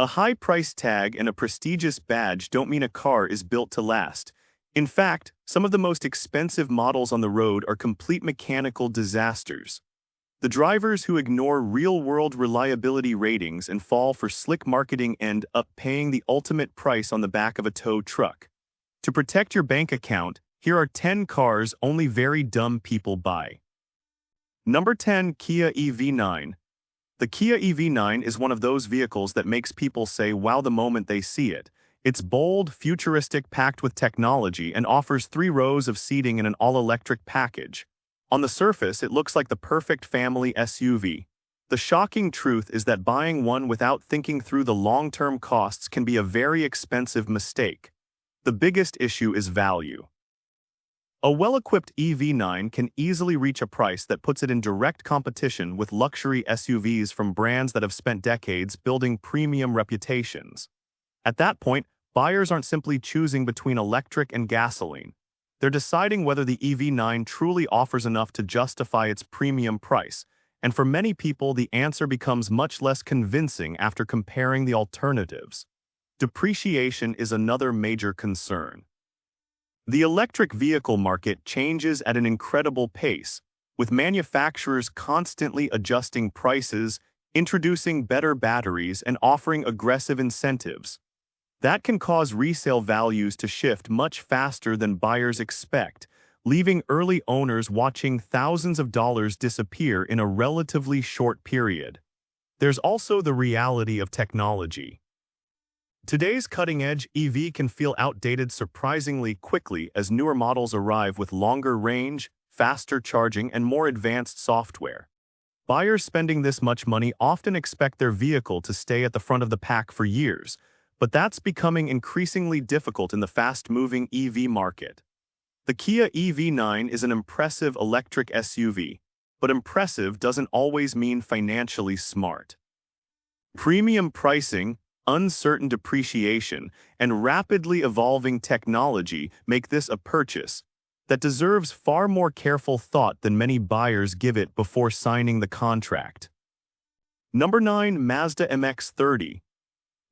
A high price tag and a prestigious badge don't mean a car is built to last. In fact, some of the most expensive models on the road are complete mechanical disasters. The drivers who ignore real-world reliability ratings and fall for slick marketing end up paying the ultimate price on the back of a tow truck. To protect your bank account, here are 10 cars only very dumb people buy. Number 10. Kia EV9. The Kia EV9 is one of those vehicles that makes people say wow the moment they see it. It's bold, futuristic, packed with technology, and offers 3 rows of seating in an all-electric package. On the surface, it looks like the perfect family SUV. The shocking truth is that buying one without thinking through the long-term costs can be a very expensive mistake. The biggest issue is value. A well-equipped EV9 can easily reach a price that puts it in direct competition with luxury SUVs from brands that have spent decades building premium reputations. At that point, buyers aren't simply choosing between electric and gasoline. They're deciding whether the EV9 truly offers enough to justify its premium price, and for many people the answer becomes much less convincing after comparing the alternatives. Depreciation is another major concern. The electric vehicle market changes at an incredible pace, with manufacturers constantly adjusting prices, introducing better batteries, and offering aggressive incentives. That can cause resale values to shift much faster than buyers expect, leaving early owners watching thousands of dollars disappear in a relatively short period. There's also the reality of technology. Today's cutting-edge EV can feel outdated surprisingly quickly as newer models arrive with longer range, faster charging, and more advanced software. Buyers spending this much money often expect their vehicle to stay at the front of the pack for years, but that's becoming increasingly difficult in the fast-moving EV market. The Kia EV9 is an impressive electric SUV, but impressive doesn't always mean financially smart. Premium pricing, uncertain depreciation, and rapidly evolving technology make this a purchase that deserves far more careful thought than many buyers give it before signing the contract. Number 9. Mazda MX30.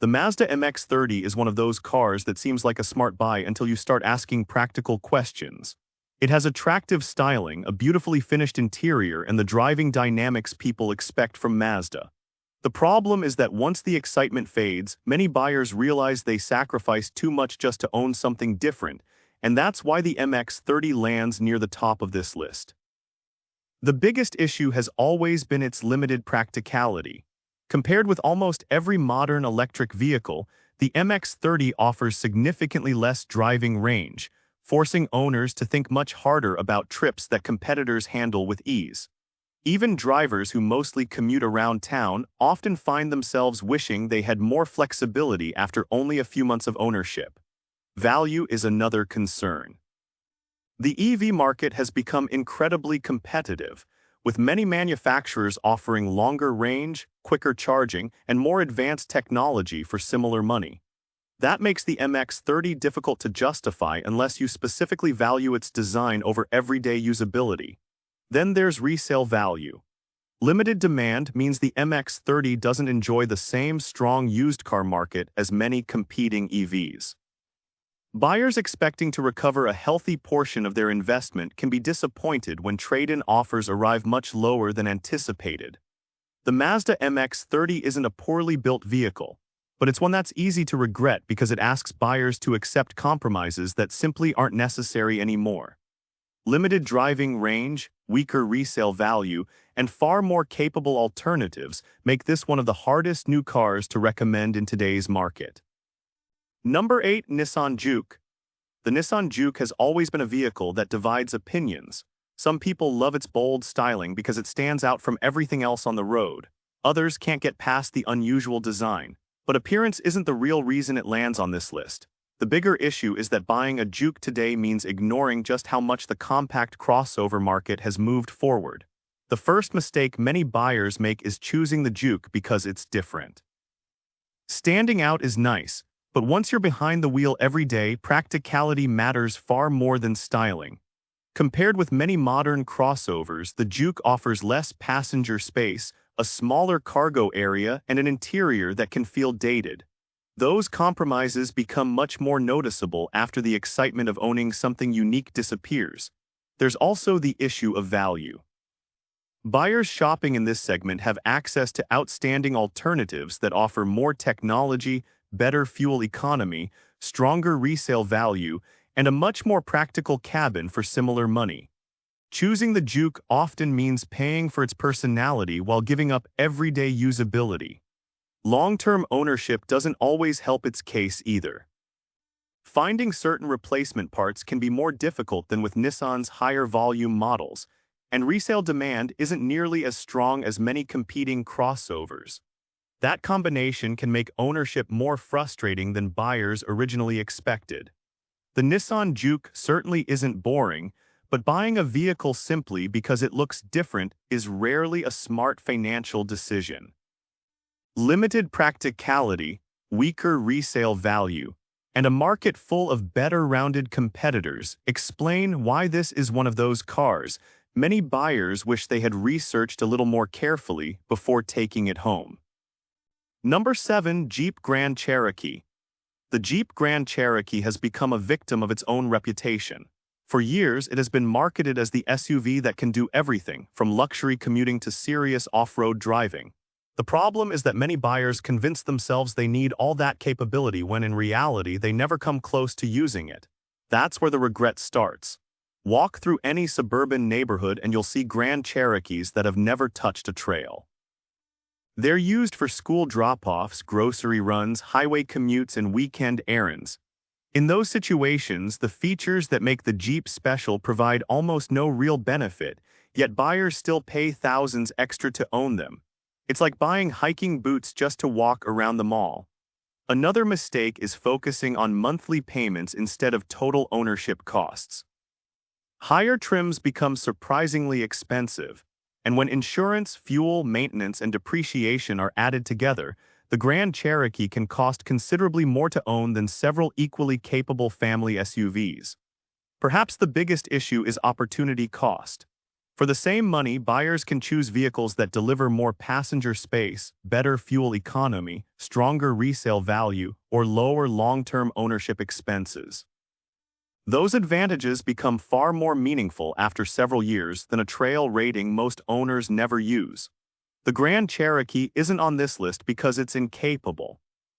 The Mazda MX30 is one of those cars that seems like a smart buy until you start asking practical questions. It has attractive styling, a beautifully finished interior, and the driving dynamics people expect from Mazda. The problem is that once the excitement fades, many buyers realize they sacrificed too much just to own something different, and that's why the MX30 lands near the top of this list. The biggest issue has always been its limited practicality. Compared with almost every modern electric vehicle, the MX30 offers significantly less driving range, forcing owners to think much harder about trips that competitors handle with ease. Even drivers who mostly commute around town often find themselves wishing they had more flexibility after only a few months of ownership. Value is another concern. The EV market has become incredibly competitive, with many manufacturers offering longer range, quicker charging, and more advanced technology for similar money. That makes the MX30 difficult to justify unless you specifically value its design over everyday usability. Then there's resale value. Limited demand means the MX30 doesn't enjoy the same strong used car market as many competing EVs. Buyers expecting to recover a healthy portion of their investment can be disappointed when trade-in offers arrive much lower than anticipated. The Mazda MX30 isn't a poorly built vehicle, but it's one that's easy to regret because it asks buyers to accept compromises that simply aren't necessary anymore. Limited driving range, weaker resale value, and far more capable alternatives make this one of the hardest new cars to recommend in today's market. Number 8. Nissan Juke. The Nissan Juke has always been a vehicle that divides opinions. Some people love its bold styling because it stands out from everything else on the road. Others can't get past the unusual design, but appearance isn't the real reason it lands on this list. The bigger issue is that buying a Juke today means ignoring just how much the compact crossover market has moved forward. The first mistake many buyers make is choosing the Juke because it's different. Standing out is nice, but once you're behind the wheel every day, practicality matters far more than styling. Compared with many modern crossovers, the Juke offers less passenger space, a smaller cargo area, and an interior that can feel dated. Those compromises become much more noticeable after the excitement of owning something unique disappears. There's also the issue of value. Buyers shopping in this segment have access to outstanding alternatives that offer more technology, better fuel economy, stronger resale value, and a much more practical cabin for similar money. Choosing the Juke often means paying for its personality while giving up everyday usability. Long-term ownership doesn't always help its case either. Finding certain replacement parts can be more difficult than with Nissan's higher volume models, and resale demand isn't nearly as strong as many competing crossovers. That combination can make ownership more frustrating than buyers originally expected. The Nissan Juke certainly isn't boring, but buying a vehicle simply because it looks different is rarely a smart financial decision. Limited practicality, weaker resale value, and a market full of better-rounded competitors explain why this is one of those cars many buyers wish they had researched a little more carefully before taking it home. Number 7. Jeep Grand Cherokee. The Jeep Grand Cherokee has become a victim of its own reputation. For years, it has been marketed as the SUV that can do everything, from luxury commuting to serious off-road driving. The problem is that many buyers convince themselves they need all that capability when in reality they never come close to using it. That's where the regret starts. Walk through any suburban neighborhood and you'll see Grand Cherokees that have never touched a trail. They're used for school drop-offs, grocery runs, highway commutes, and weekend errands. In those situations, the features that make the Jeep special provide almost no real benefit, yet buyers still pay thousands extra to own them. It's like buying hiking boots just to walk around the mall. Another mistake is focusing on monthly payments instead of total ownership costs. Higher trims become surprisingly expensive, and when insurance, fuel, maintenance, and depreciation are added together, the Grand Cherokee can cost considerably more to own than several equally capable family SUVs. Perhaps the biggest issue is opportunity cost. For the same money, buyers can choose vehicles that deliver more passenger space, better fuel economy, stronger resale value, or lower long-term ownership expenses. Those advantages become far more meaningful after several years than a trail rating most owners never use. The Grand Cherokee isn't on this list because it's incapable.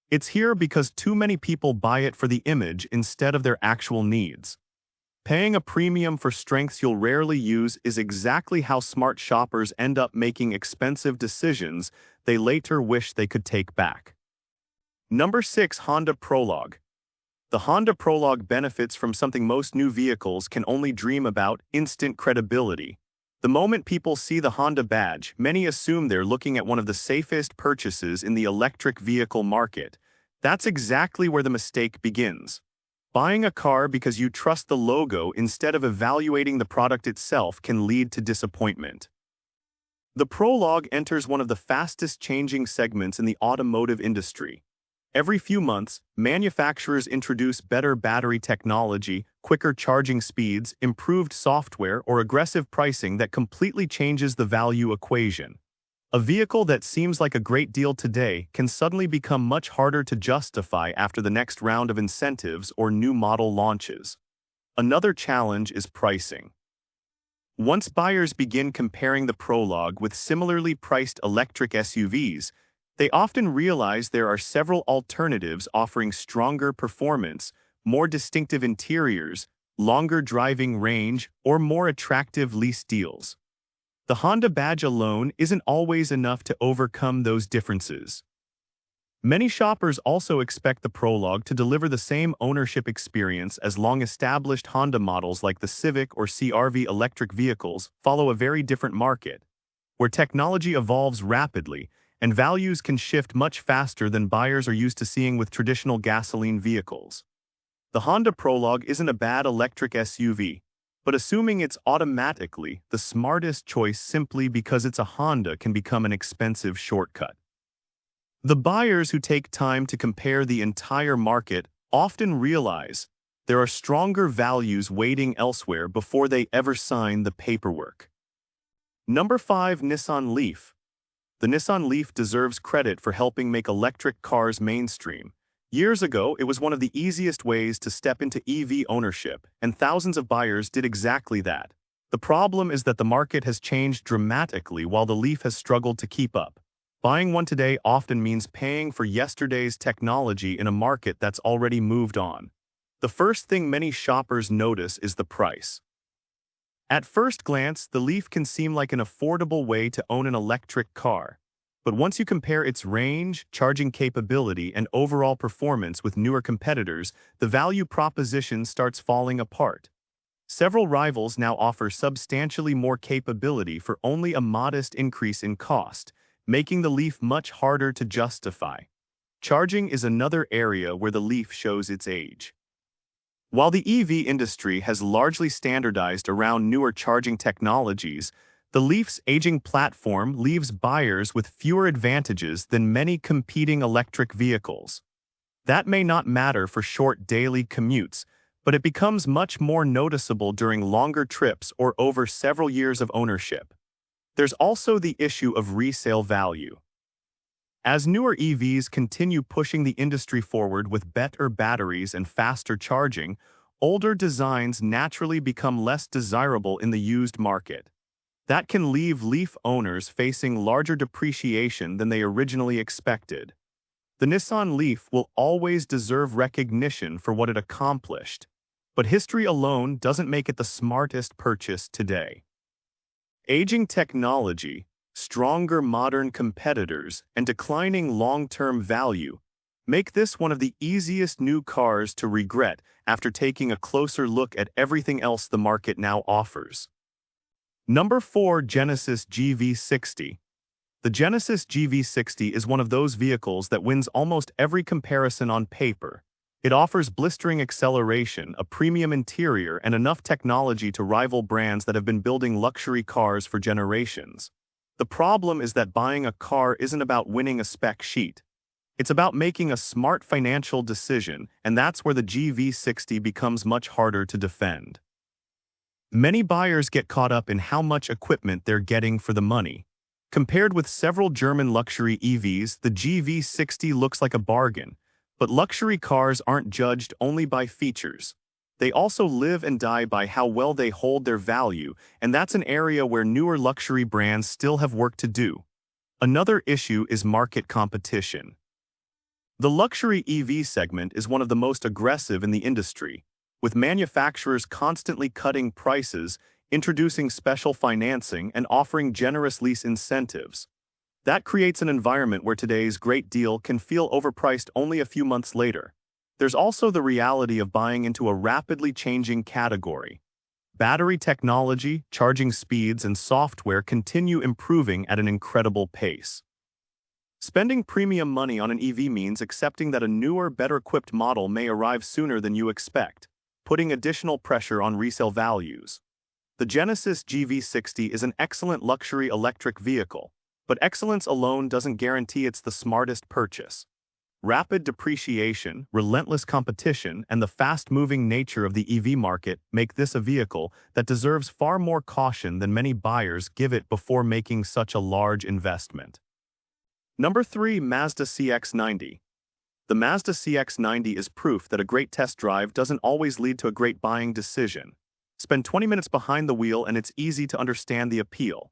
It's here because too many people buy it for the image instead of their actual needs. Paying a premium for strengths you'll rarely use is exactly how smart shoppers end up making expensive decisions they later wish they could take back. Number 6. Honda Prologue. The Honda Prologue benefits from something most new vehicles can only dream about: instant credibility. The moment people see the Honda badge, many assume they're looking at one of the safest purchases in the electric vehicle market. That's exactly where the mistake begins. Buying a car because you trust the logo instead of evaluating the product itself can lead to disappointment. The Prologue enters one of the fastest changing segments in the automotive industry. Every few months, manufacturers introduce better battery technology, quicker charging speeds, improved software, or aggressive pricing that completely changes the value equation. A vehicle that seems like a great deal today can suddenly become much harder to justify after the next round of incentives or new model launches. Another challenge is pricing. Once buyers begin comparing the Prologue with similarly priced electric SUVs, they often realize there are several alternatives offering stronger performance, more distinctive interiors, longer driving range, or more attractive lease deals. The Honda badge alone isn't always enough to overcome those differences. Many shoppers also expect the Prologue to deliver the same ownership experience as long-established Honda models like the Civic or CR-V. Electric vehicles follow a very different market, where technology evolves rapidly and values can shift much faster than buyers are used to seeing with traditional gasoline vehicles. The Honda Prologue isn't a bad electric SUV, but assuming it's automatically the smartest choice simply because it's a Honda can become an expensive shortcut. The buyers who take time to compare the entire market often realize there are stronger values waiting elsewhere before they ever sign the paperwork. Number 5. Nissan Leaf. The Nissan Leaf deserves credit for helping make electric cars mainstream. Years ago, it was one of the easiest ways to step into EV ownership, and thousands of buyers did exactly that. The problem is that the market has changed dramatically while the Leaf has struggled to keep up. Buying one today often means paying for yesterday's technology in a market that's already moved on. The first thing many shoppers notice is the price. At first glance, the Leaf can seem like an affordable way to own an electric car. But once you compare its range, charging capability, and overall performance with newer competitors, the value proposition starts falling apart. Several rivals now offer substantially more capability for only a modest increase in cost, making the Leaf much harder to justify. Charging is another area where the Leaf shows its age. While the EV industry has largely standardized around newer charging technologies, the Leaf's aging platform leaves buyers with fewer advantages than many competing electric vehicles. That may not matter for short daily commutes, but it becomes much more noticeable during longer trips or over several years of ownership. There's also the issue of resale value. As newer EVs continue pushing the industry forward with better batteries and faster charging, older designs naturally become less desirable in the used market. That can leave Leaf owners facing larger depreciation than they originally expected. The Nissan Leaf will always deserve recognition for what it accomplished, but history alone doesn't make it the smartest purchase today. Aging technology, stronger modern competitors, and declining long-term value make this one of the easiest new cars to regret after taking a closer look at everything else the market now offers. Number 4. Genesis GV60. The Genesis GV60 is one of those vehicles that wins almost every comparison on paper. It offers blistering acceleration, a premium interior, and enough technology to rival brands that have been building luxury cars for generations. The problem is that buying a car isn't about winning a spec sheet. It's about making a smart financial decision, and that's where the GV60 becomes much harder to defend. Many buyers get caught up in how much equipment they're getting for the money. Compared with several German luxury EVs, the GV60 looks like a bargain, but luxury cars aren't judged only by features. They also live and die by how well they hold their value, and that's an area where newer luxury brands still have work to do. Another issue is market competition. The luxury EV segment is one of the most aggressive in the industry, with manufacturers constantly cutting prices, introducing special financing, and offering generous lease incentives. That creates an environment where today's great deal can feel overpriced only a few months later. There's also the reality of buying into a rapidly changing category. Battery technology, charging speeds, and software continue improving at an incredible pace. Spending premium money on an EV means accepting that a newer, better-equipped model may arrive sooner than you expect, putting additional pressure on resale values. The Genesis GV60 is an excellent luxury electric vehicle, but excellence alone doesn't guarantee it's the smartest purchase. Rapid depreciation, relentless competition, and the fast-moving nature of the EV market make this a vehicle that deserves far more caution than many buyers give it before making such a large investment. Number 3. Mazda CX90. The Mazda CX90 is proof that a great test drive doesn't always lead to a great buying decision. Spend 20 minutes behind the wheel and it's easy to understand the appeal.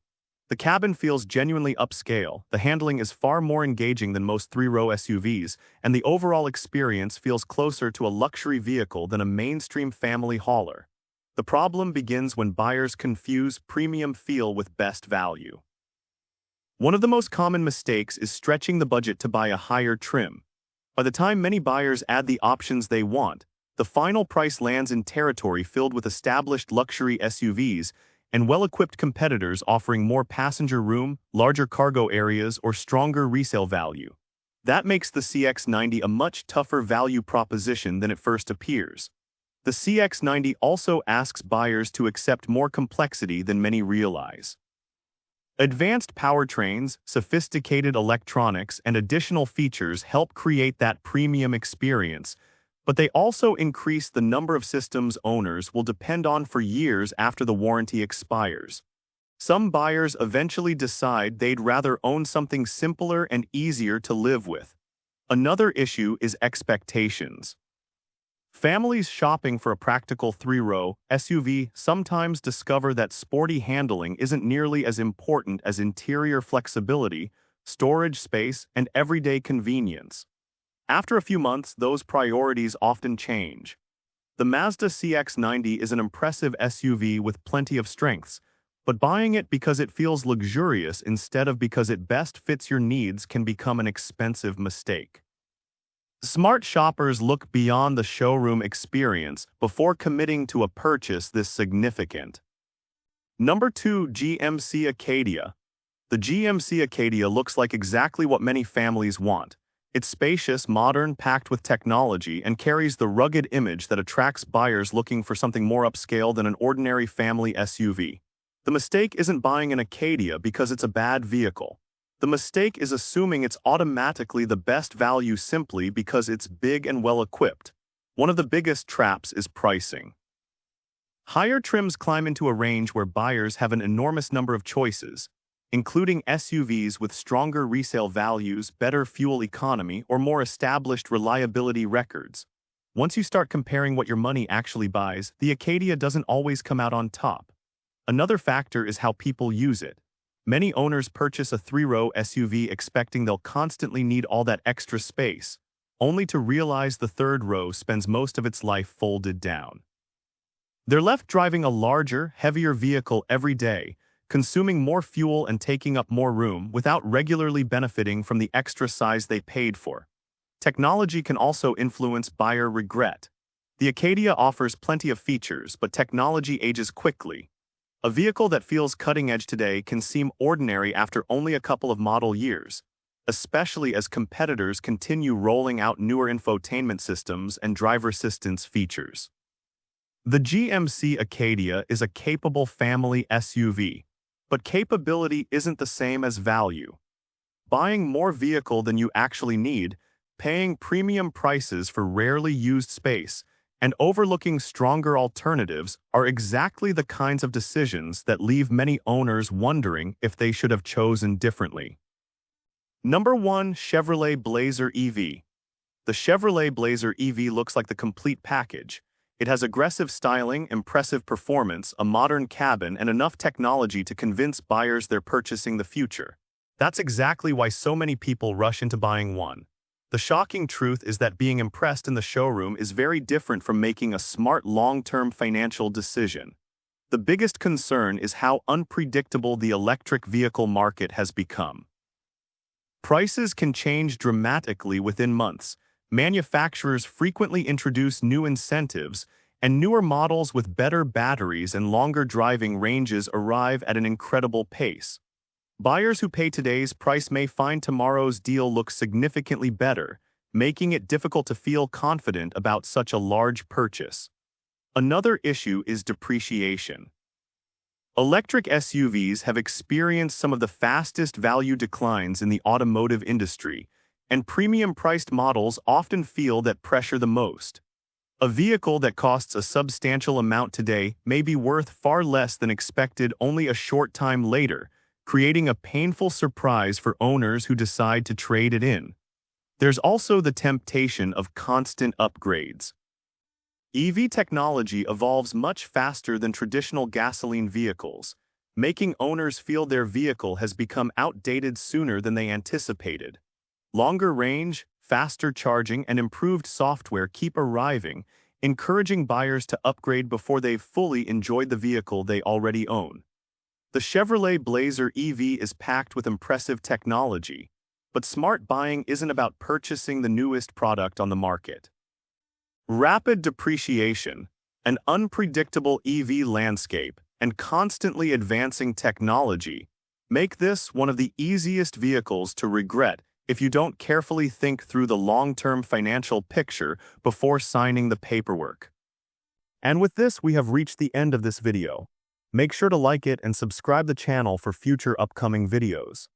The cabin feels genuinely upscale, the handling is far more engaging than most three-row SUVs, and the overall experience feels closer to a luxury vehicle than a mainstream family hauler. The problem begins when buyers confuse premium feel with best value. One of the most common mistakes is stretching the budget to buy a higher trim. By the time many buyers add the options they want, the final price lands in territory filled with established luxury SUVs and well-equipped competitors offering more passenger room, larger cargo areas, or stronger resale value. That makes the CX90 a much tougher value proposition than it first appears. The CX90 also asks buyers to accept more complexity than many realize. Advanced powertrains, sophisticated electronics, and additional features help create that premium experience, but they also increase the number of systems owners will depend on for years after the warranty expires. Some buyers eventually decide they'd rather own something simpler and easier to live with. Another issue is expectations. Families shopping for a practical three-row SUV sometimes discover that sporty handling isn't nearly as important as interior flexibility, storage space, and everyday convenience. After a few months, those priorities often change. The Mazda CX90 is an impressive SUV with plenty of strengths, but buying it because it feels luxurious instead of because it best fits your needs can become an expensive mistake. Smart shoppers look beyond the showroom experience before committing to a purchase this significant. Number 2. GMC Acadia. The GMC Acadia looks like exactly what many families want. It's spacious, modern, packed with technology, and carries the rugged image that attracts buyers looking for something more upscale than an ordinary family SUV. The mistake isn't buying an Acadia because it's a bad vehicle. The mistake is assuming it's automatically the best value simply because it's big and well-equipped. One of the biggest traps is pricing. Higher trims climb into a range where buyers have an enormous number of choices, including SUVs with stronger resale values, better fuel economy, or more established reliability records. Once you start comparing what your money actually buys, the Acadia doesn't always come out on top. Another factor is how people use it. Many owners purchase a three-row SUV expecting they'll constantly need all that extra space, only to realize the third row spends most of its life folded down. They're left driving a larger, heavier vehicle every day, consuming more fuel and taking up more room without regularly benefiting from the extra size they paid for. Technology can also influence buyer regret. The Acadia offers plenty of features, but technology ages quickly. A vehicle that feels cutting-edge today can seem ordinary after only a couple of model years, especially as competitors continue rolling out newer infotainment systems and driver assistance features. The GMC Acadia is a capable family SUV, but capability isn't the same as value. Buying more vehicle than you actually need, paying premium prices for rarely used space, and overlooking stronger alternatives are exactly the kinds of decisions that leave many owners wondering if they should have chosen differently. Number 1. Chevrolet Blazer EV. The Chevrolet Blazer EV looks like the complete package. It has aggressive styling, impressive performance, a modern cabin, and enough technology to convince buyers they're purchasing the future. That's exactly why so many people rush into buying one. The shocking truth is that being impressed in the showroom is very different from making a smart long-term financial decision. The biggest concern is how unpredictable the electric vehicle market has become. Prices can change dramatically within months. Manufacturers frequently introduce new incentives, and newer models with better batteries and longer driving ranges arrive at an incredible pace. Buyers who pay today's price may find tomorrow's deal looks significantly better, making it difficult to feel confident about such a large purchase. Another issue is depreciation. Electric SUVs have experienced some of the fastest value declines in the automotive industry, and premium-priced models often feel that pressure the most. A vehicle that costs a substantial amount today may be worth far less than expected only a short time later, creating a painful surprise for owners who decide to trade it in. There's also the temptation of constant upgrades. EV technology evolves much faster than traditional gasoline vehicles, making owners feel their vehicle has become outdated sooner than they anticipated. Longer range, faster charging, and improved software keep arriving, encouraging buyers to upgrade before they've fully enjoyed the vehicle they already own. The Chevrolet Blazer EV is packed with impressive technology, but smart buying isn't about purchasing the newest product on the market. Rapid depreciation, an unpredictable EV landscape, and constantly advancing technology make this one of the easiest vehicles to regret if you don't carefully think through the long-term financial picture before signing the paperwork. And with this, we have reached the end of this video. Make sure to like it and subscribe the channel for future upcoming videos.